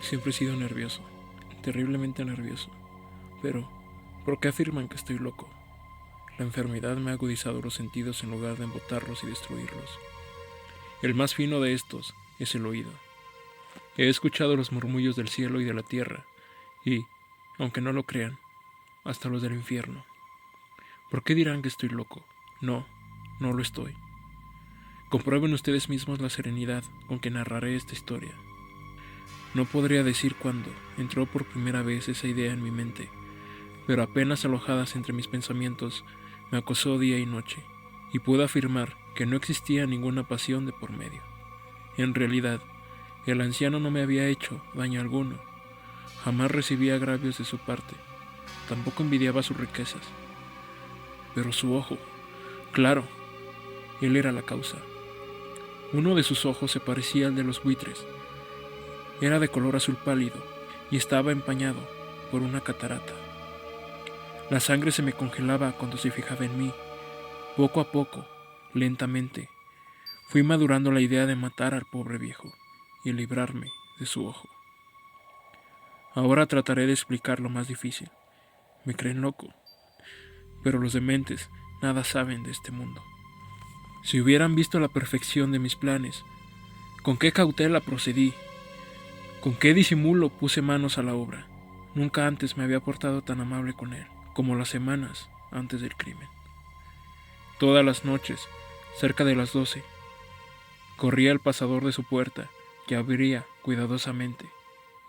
Siempre he sido nervioso, terriblemente nervioso. Pero, ¿por qué afirman que estoy loco? La enfermedad me ha agudizado los sentidos en lugar de embotarlos y destruirlos. El más fino de estos es el oído. He escuchado los murmullos del cielo y de la tierra, y, aunque no lo crean, hasta los del infierno. ¿Por qué dirán que estoy loco? No, no lo estoy. Comprueben ustedes mismos la serenidad con que narraré esta historia. No podría decir cuándo entró por primera vez esa idea en mi mente, pero apenas alojadas entre mis pensamientos, me acosó día y noche, y puedo afirmar que no existía ninguna pasión de por medio. En realidad, el anciano no me había hecho daño alguno, jamás recibía agravios de su parte, tampoco envidiaba sus riquezas. Pero su ojo, claro, él era la causa. Uno de sus ojos se parecía al de los buitres, era de color azul pálido y estaba empañado por una catarata. La sangre se me congelaba cuando se fijaba en mí. Poco a poco, lentamente, fui madurando la idea de matar al pobre viejo y librarme de su ojo. Ahora trataré de explicar lo más difícil. Me creen loco, pero los dementes nada saben de este mundo. Si hubieran visto la perfección de mis planes, con qué cautela procedí, con qué disimulo puse manos a la obra. Nunca antes me había portado tan amable con él como las semanas antes del crimen. Todas las noches, cerca de las 12, corría al pasador de su puerta, que abría cuidadosamente.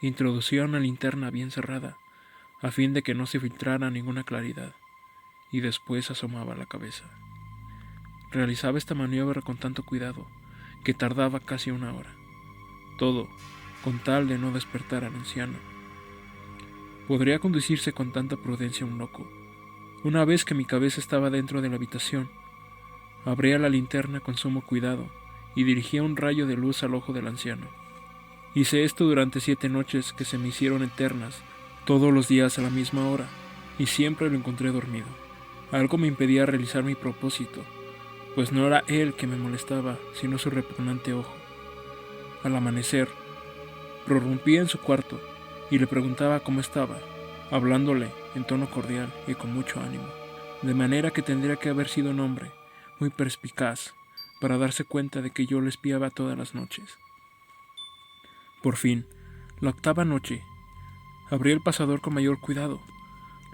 Introducía una linterna bien cerrada, a fin de que no se filtrara ninguna claridad, y después asomaba la cabeza. Realizaba esta maniobra con tanto cuidado, que tardaba casi una hora. Todo, con tal de no despertar al anciano. ¿Podría conducirse con tanta prudencia un loco? Una vez que mi cabeza estaba dentro de la habitación, abría la linterna con sumo cuidado y dirigía un rayo de luz al ojo del anciano. Hice esto durante 7 noches que se me hicieron eternas, todos los días a la misma hora, y siempre lo encontré dormido. Algo me impedía realizar mi propósito, pues no era él que me molestaba, sino su repugnante ojo. Al amanecer, prorrumpía en su cuarto y le preguntaba cómo estaba, hablándole en tono cordial y con mucho ánimo, de manera que tendría que haber sido un hombre muy perspicaz para darse cuenta de que yo lo espiaba todas las noches. Por fin, la 8ª noche, abrí el pasador con mayor cuidado.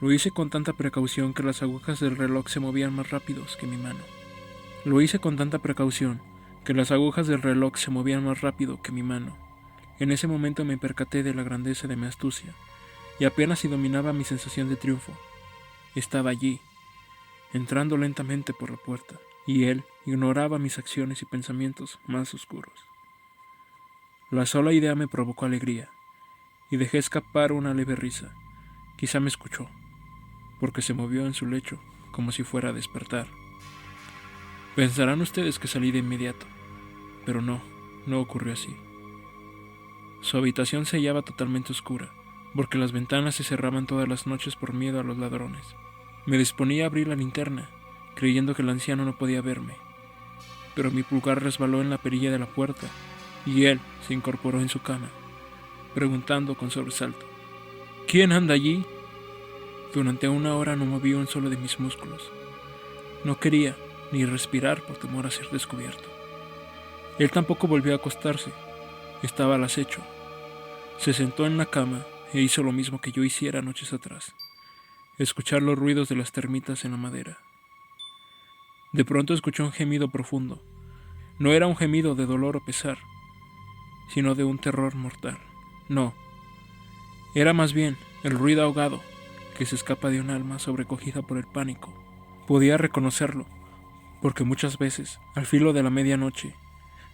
Lo hice con tanta precaución que las agujas del reloj se movían más rápidos que mi mano. En ese momento me percaté de la grandeza de mi astucia, y apenas si dominaba mi sensación de triunfo. Estaba allí, entrando lentamente por la puerta, y él ignoraba mis acciones y pensamientos más oscuros. La sola idea me provocó alegría, y dejé escapar una leve risa. Quizá me escuchó, porque se movió en su lecho, como si fuera a despertar. Pensarán ustedes que salí de inmediato, pero no ocurrió así. Su habitación se hallaba totalmente oscura, porque las ventanas se cerraban todas las noches por miedo a los ladrones. Me disponía a abrir la linterna, creyendo que el anciano no podía verme, pero mi pulgar resbaló en la perilla de la puerta, y él se incorporó en su cama, preguntando con sobresalto: ¿Quién anda allí? Durante una hora no moví un solo de mis músculos. No quería ni respirar por temor a ser descubierto. Él tampoco volvió a acostarse. Estaba al acecho. Se sentó en la cama e hizo lo mismo que yo hiciera noches atrás: escuchar los ruidos de las termitas en la madera. De pronto escuchó un gemido profundo. No era un gemido de dolor o pesar, sino de un terror mortal. No, era más bien el ruido ahogado que se escapa de un alma sobrecogida por el pánico. Podía reconocerlo, porque muchas veces, al filo de la medianoche,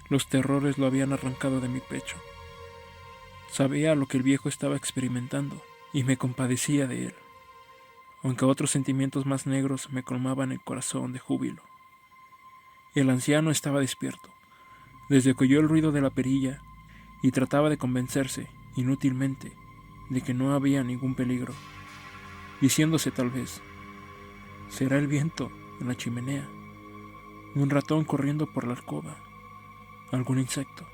los terrores lo habían arrancado de mi pecho. Sabía lo que el viejo estaba experimentando y me compadecía de él, aunque otros sentimientos más negros me colmaban el corazón de júbilo. El anciano estaba despierto, desde que oyó el ruido de la perilla, y trataba de convencerse, inútilmente, de que no había ningún peligro, diciéndose tal vez: será el viento en la chimenea, un ratón corriendo por la alcoba, algún insecto.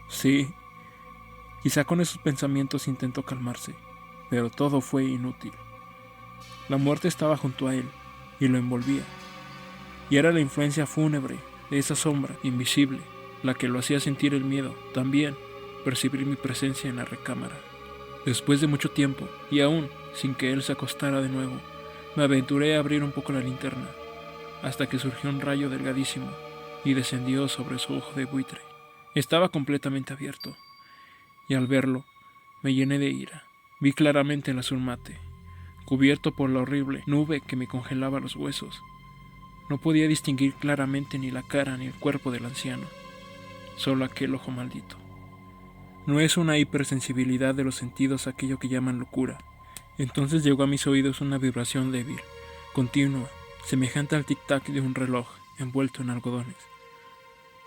Sí, Quizá con esos pensamientos intentó calmarse, pero todo fue inútil. La muerte estaba junto a él y lo envolvía, y era la influencia fúnebre de esa sombra invisible la que lo hacía sentir el miedo, también percibir mi presencia en la recámara. Después de mucho tiempo, y aún sin que él se acostara de nuevo, me aventuré a abrir un poco la linterna, hasta que surgió un rayo delgadísimo y descendió sobre su ojo de buitre. Estaba completamente abierto, y al verlo, me llené de ira. Vi claramente el azul mate, cubierto por la horrible nube que me congelaba los huesos. No podía distinguir claramente ni la cara ni el cuerpo del anciano, solo aquel ojo maldito. No es una hipersensibilidad de los sentidos aquello que llaman locura. Entonces llegó a mis oídos una vibración débil, continua, semejante al tic-tac de un reloj envuelto en algodones.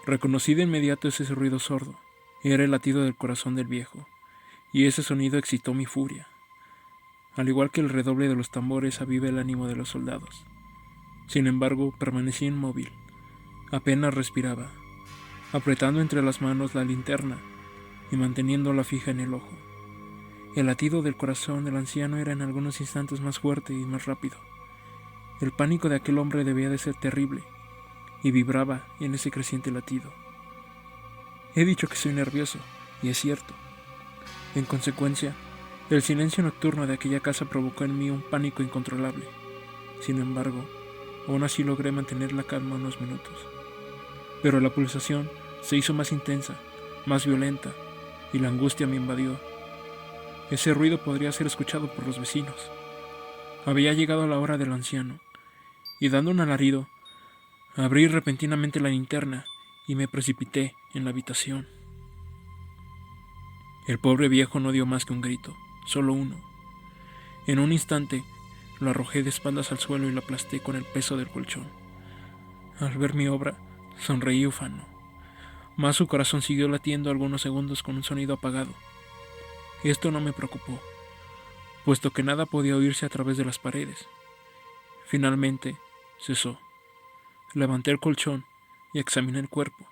Reconocí de inmediato ese ruido sordo. Era el latido del corazón del viejo, y ese sonido excitó mi furia. Al igual que el redoble de los tambores aviva el ánimo de los soldados. Sin embargo, permanecí inmóvil. Apenas respiraba, apretando entre las manos la linterna y manteniéndola fija en el ojo. El latido del corazón del anciano era en algunos instantes más fuerte y más rápido. El pánico de aquel hombre debía de ser terrible, y vibraba en ese creciente latido. He dicho que soy nervioso, y es cierto. En consecuencia, el silencio nocturno de aquella casa provocó en mí un pánico incontrolable. Sin embargo, aún así logré mantener la calma unos minutos. Pero la pulsación se hizo más intensa, más violenta, y la angustia me invadió. Ese ruido podría ser escuchado por los vecinos. Había llegado la hora del anciano, y dando un alarido, abrí repentinamente la linterna y me precipité en la habitación. El pobre viejo no dio más que un grito, solo uno. En un instante lo arrojé de espaldas al suelo y lo aplasté con el peso del colchón. Al ver mi obra, sonreí ufano. Mas su corazón siguió latiendo algunos segundos con un sonido apagado. Esto no me preocupó, puesto que nada podía oírse a través de las paredes. Finalmente, cesó. Levanté el colchón y examiné el cuerpo.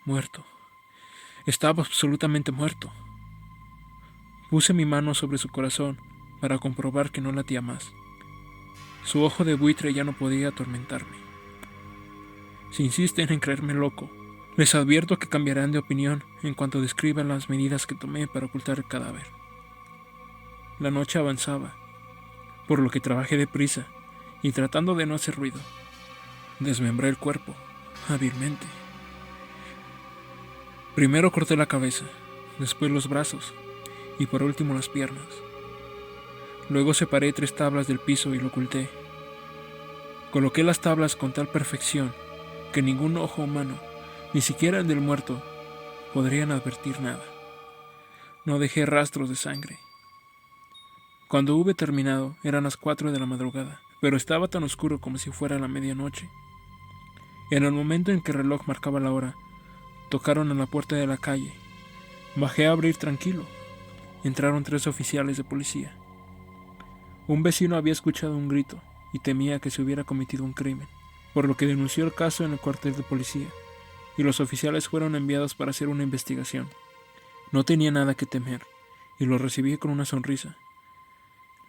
Muerto. Estaba absolutamente muerto. Puse mi mano sobre su corazón para comprobar que no latía más. Su ojo de buitre ya no podía atormentarme. Si insisten en creerme loco, les advierto que cambiarán de opinión en cuanto describan las medidas que tomé para ocultar el cadáver. La noche avanzaba, por lo que trabajé deprisa y tratando de no hacer ruido, desmembré el cuerpo, hábilmente. Primero corté la cabeza, después los brazos y por último las piernas. Luego separé 3 tablas del piso y lo oculté. Coloqué las tablas con tal perfección que ningún ojo humano, ni siquiera el del muerto, podrían advertir nada. No dejé rastros de sangre. Cuando hube terminado, eran las 4 de la madrugada, pero estaba tan oscuro como si fuera la medianoche. En el momento en que el reloj marcaba la hora, tocaron a la puerta de la calle. Bajé a abrir tranquilo. Entraron 3 oficiales de policía. Un vecino había escuchado un grito y temía que se hubiera cometido un crimen, por lo que denunció el caso en el cuartel de policía, y los oficiales fueron enviados para hacer una investigación. No tenía nada que temer, y lo recibí con una sonrisa.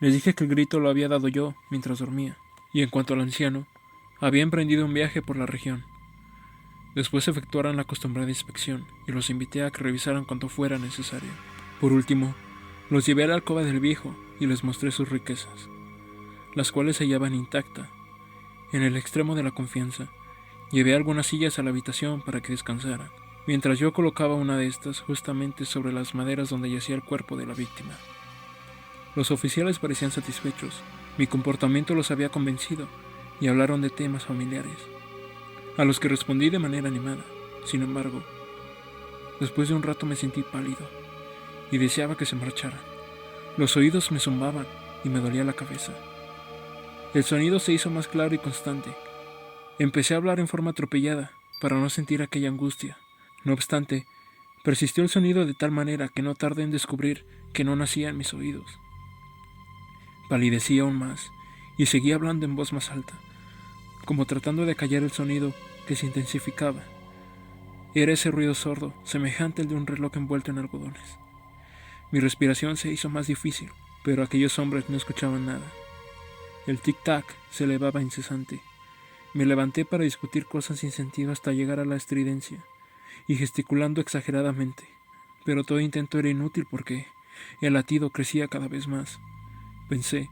Les dije que el grito lo había dado yo mientras dormía, y en cuanto al anciano, había emprendido un viaje por la región. Después efectuaron la acostumbrada inspección, y los invité a que revisaran cuanto fuera necesario. Por último, los llevé a la alcoba del viejo y les mostré sus riquezas, las cuales se hallaban intactas. En el extremo de la confianza, llevé algunas sillas a la habitación para que descansaran, mientras yo colocaba una de estas justamente sobre las maderas donde yacía el cuerpo de la víctima. Los oficiales parecían satisfechos, mi comportamiento los había convencido, y hablaron de temas familiares, a los que respondí de manera animada. Sin embargo, después de un rato me sentí pálido, y deseaba que se marcharan. Los oídos me zumbaban y me dolía la cabeza. El sonido se hizo más claro y constante. Empecé a hablar en forma atropellada, para no sentir aquella angustia. No obstante, persistió el sonido de tal manera que no tardé en descubrir que no nacía en mis oídos. Palidecí aún más, y seguí hablando en voz más alta, como tratando de callar el sonido que se intensificaba. Era ese ruido sordo, semejante al de un reloj envuelto en algodones. Mi respiración se hizo más difícil, pero aquellos hombres no escuchaban nada. El tic-tac se elevaba incesante. Me levanté para discutir cosas sin sentido hasta llegar a la estridencia, y gesticulando exageradamente. Pero todo intento era inútil porque el latido crecía cada vez más. Pensé,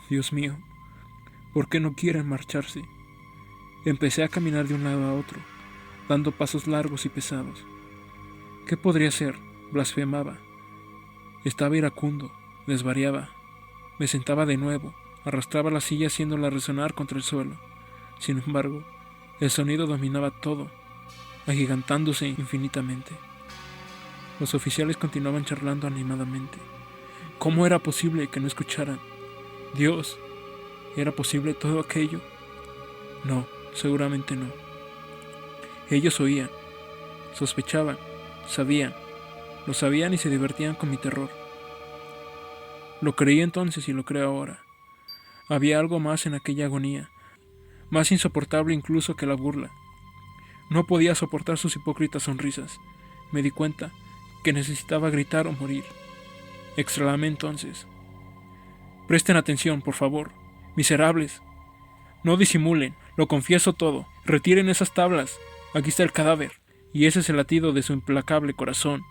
Dios mío, ¿por qué no quieren marcharse? Empecé a caminar de un lado a otro, dando pasos largos y pesados. ¿Qué podría ser? Blasfemaba. Estaba iracundo, desvariaba. Me sentaba de nuevo, arrastraba la silla haciéndola resonar contra el suelo. Sin embargo, el sonido dominaba todo, agigantándose infinitamente. Los oficiales continuaban charlando animadamente. ¿Cómo era posible que no escucharan? Dios, ¿era posible todo aquello? No, seguramente no. Ellos oían, sospechaban, sabían, lo sabían y se divertían con mi terror. Lo creí entonces y lo creo ahora. Había algo más en aquella agonía, más insoportable incluso que la burla. No podía soportar sus hipócritas sonrisas. Me di cuenta que necesitaba gritar o morir. Exclamé entonces: presten atención, por favor, miserables. No disimulen, lo confieso todo. Retiren esas tablas. Aquí está el cadáver, y ese es el latido de su implacable corazón.